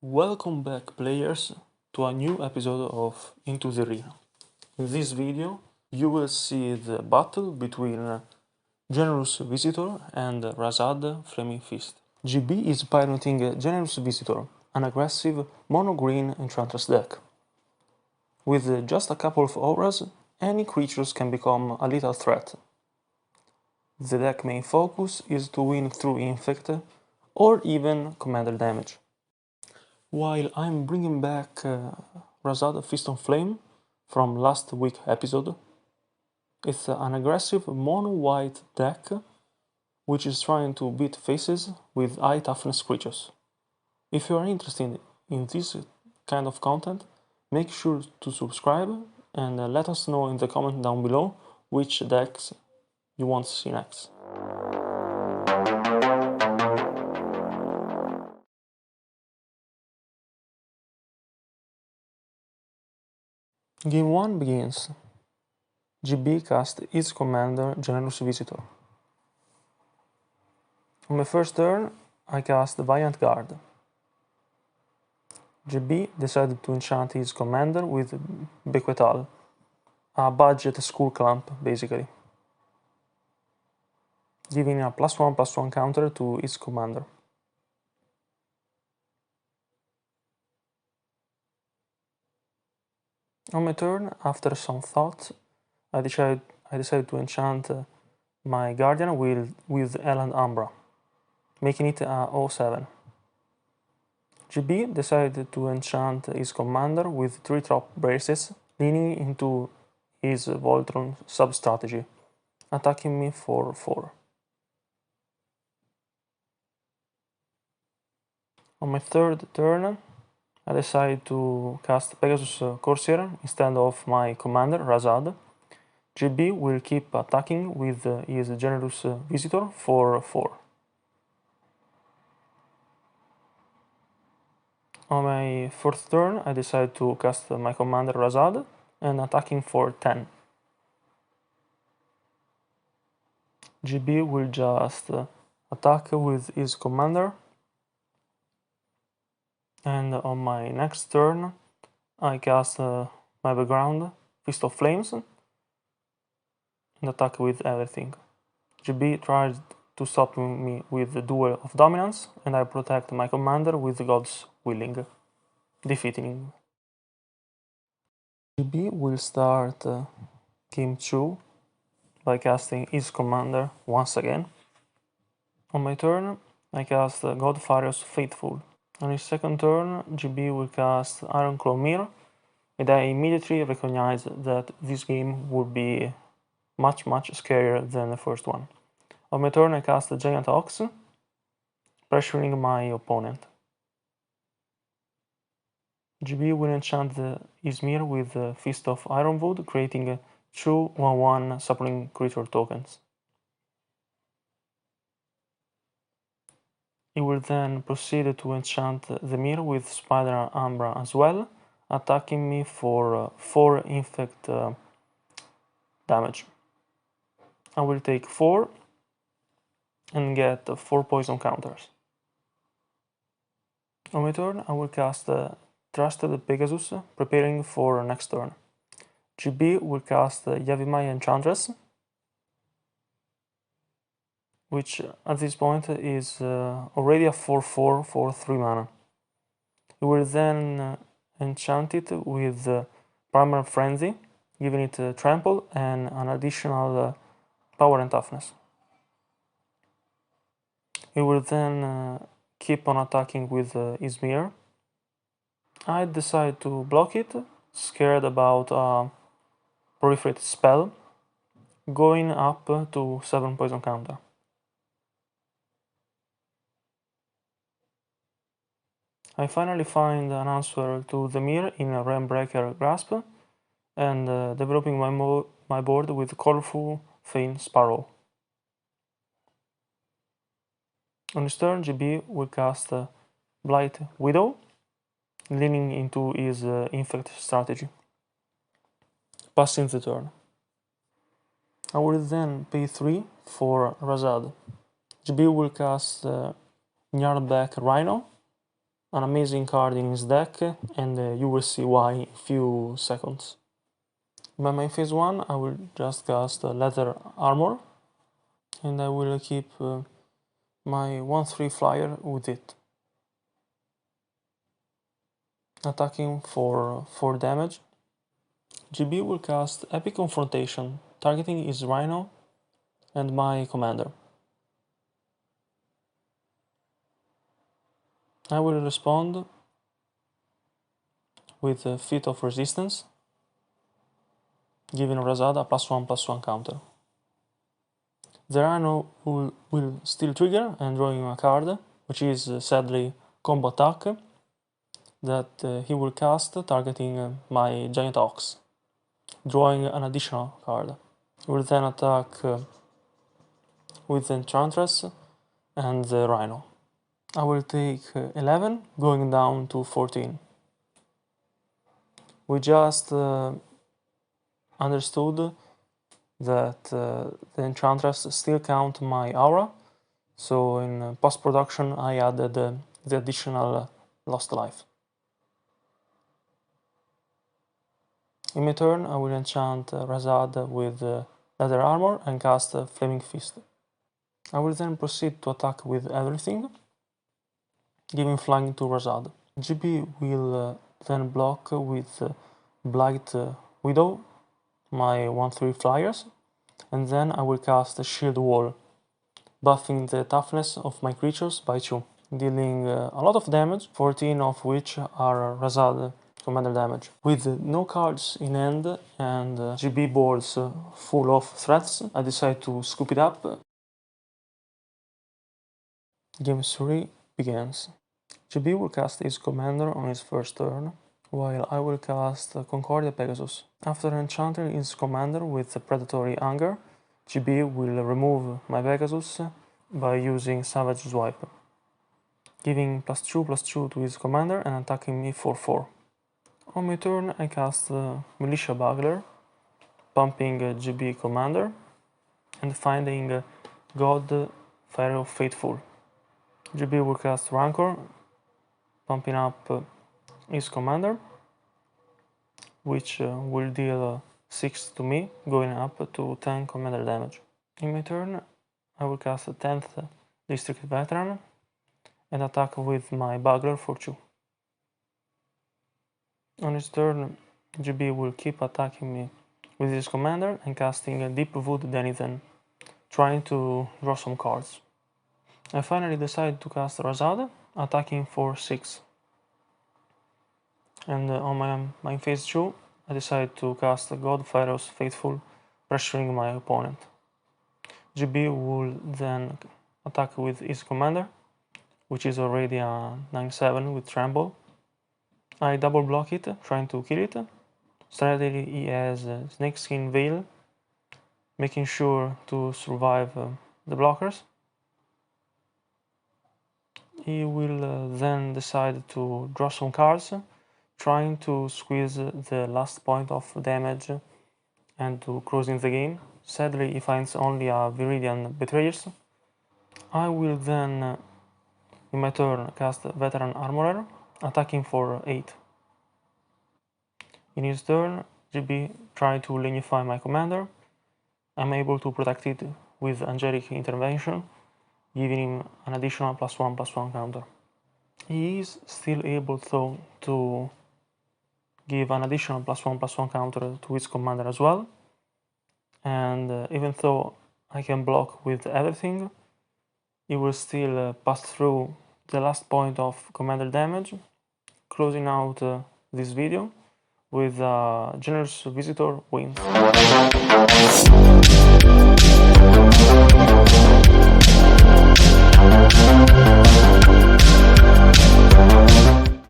Welcome back, players, to a new episode of Into the Arena. In this video, you will see the battle between Generous Visitor and Rasaad Flaming Fist. GB is piloting Generous Visitor, an aggressive mono-green Enchantress deck. With just a couple of auras, any creatures can become a lethal threat. The deck main focus is to win through Infect or even commander damage. While I'm bringing back Rasaad Fist on Flame from last week's episode, it's an aggressive mono-white deck which is trying to beat faces with high toughness creatures. If you are interested in this kind of content, make sure to subscribe and let us know in the comment down below which decks you want to see next. Game 1 begins. GB cast its commander Generous Visitor. On my first turn, I cast Valiant Guard. GB decided to enchant his commander with Bequetal, a budget school clamp basically, giving a +1/+1 counter to its commander. On my turn, after some thought, I decided to enchant my Guardian with Eland Umbra, making it a 0/7. GB decided to enchant his commander with 3-drop Braces, leaning into his Voltron sub-strategy, attacking me for 4. On my third turn, I decided to cast Pegasus Corsair instead of my commander Rasaad. GB will keep attacking with his Generous Visitor for 4. On my fourth turn, I decided to cast my commander Rasaad and attacking for 10. GB will just attack with his commander, and on my next turn, I cast my background Fist of Flames and attack with everything. GB tried to stop me with the Duel of Dominance, and I protect my commander with God's Willing, defeating him. GB will start game 2 by casting his commander once again. On my turn, I cast Godfarious Faithful. On his second turn, GB will cast Ironclaw Mirror, and I immediately recognized that this game would be much scarier than the first one. On my turn, I cast Giant Ox, pressuring my opponent. GB will enchant his mirror with Fist of Ironwood, creating 2 1/1 sapling creature tokens. He will then proceed to enchant the mirror with Spider Umbra as well, attacking me for 4 infect damage. I will take 4 and get 4 poison counters. On my turn, I will cast Trusted Pegasus, preparing for next turn. GB will cast Yavimaya Enchantress, which at this point is already a 4/4 for 3 mana. He will then enchant it with Primal Frenzy, giving it Trample and an additional power and toughness. He will then keep on attacking with his mirror. I decide to block it, scared about a proliferate spell, going up to 7 poison counter. I finally find an answer to the mirror in a Realmbreaker Grasp, and developing my board with colorful Fane Sparrow. On his turn, GB will cast Blight Widow, leaning into his Infect strategy, passing the turn. I will then pay 3 for Rasaad. GB will cast Gnarlback Rhino, an amazing card in his deck, and you will see why in a few seconds. By my phase 1 I will just cast Leather Armor, and I will keep my 1/3 flyer with it, attacking for 4 damage. GB will cast Epic Confrontation, targeting his Rhino and my commander. I will respond with a Feat of Resistance, giving Rasaad a +1/+1 counter. The Rhino will still trigger and drawing a card, which is sadly Combo Attack, that he will cast targeting my Giant Ox, drawing an additional card. He will then attack with Enchantress and the Rhino. I will take 11, going down to 14. We just understood that the Enchantress still count my aura, so in post-production I added the additional lost life. In my turn I will enchant Rasaad with Leather Armor and cast Flaming Fist. I will then proceed to attack with everything, giving flying to Rasaad. GB will then block with Blight Widow, my 1/3 flyers, and then I will cast Shield Wall, buffing the toughness of my creatures by 2, dealing a lot of damage, 14 of which are Rasaad commander damage. With no cards in hand and GB boards full of threats, I decide to scoop it up. Game 3 begins. GB will cast his commander on his first turn, while I will cast Concordia Pegasus. After enchanting his commander with Predatory Anger, GB will remove my Pegasus by using Savage Swipe, giving +2/+2 to his commander and attacking me for 4. On my turn I cast Militia Bugler, pumping GB commander and finding God Pharaoh Faithful. GB will cast Rancor, pumping up his commander, which will deal 6 to me, going up to 10 commander damage. In my turn I will cast 10th District Veteran and attack with my Bugler for 2. On his turn, GB will keep attacking me with his commander and casting Deepwood Denizen, trying to draw some cards. I finally decide to cast Rasaad, attacking for 6. And on my phase 2, I decide to cast God Pharaoh's Faithful, pressuring my opponent. GB will then attack with his commander, which is already a 9/7 with Tremble. I double block it, trying to kill it. Strategy he has Snakeskin Veil, making sure to survive the blockers. He will then decide to draw some cards, trying to squeeze the last point of damage and to close in the game. Sadly, he finds only a Viridian Betrayers. I will then, in my turn, cast Veteran Armorer, attacking for 8. In his turn, GB tries to lignify my commander. I'm able to protect it with Angelic Intervention, giving him an additional +1/+1 counter. He is still able though to give an additional +1/+1 counter to his commander as well, and even though I can block with everything, he will still pass through the last point of commander damage, closing out this video with Generous Visitor wins.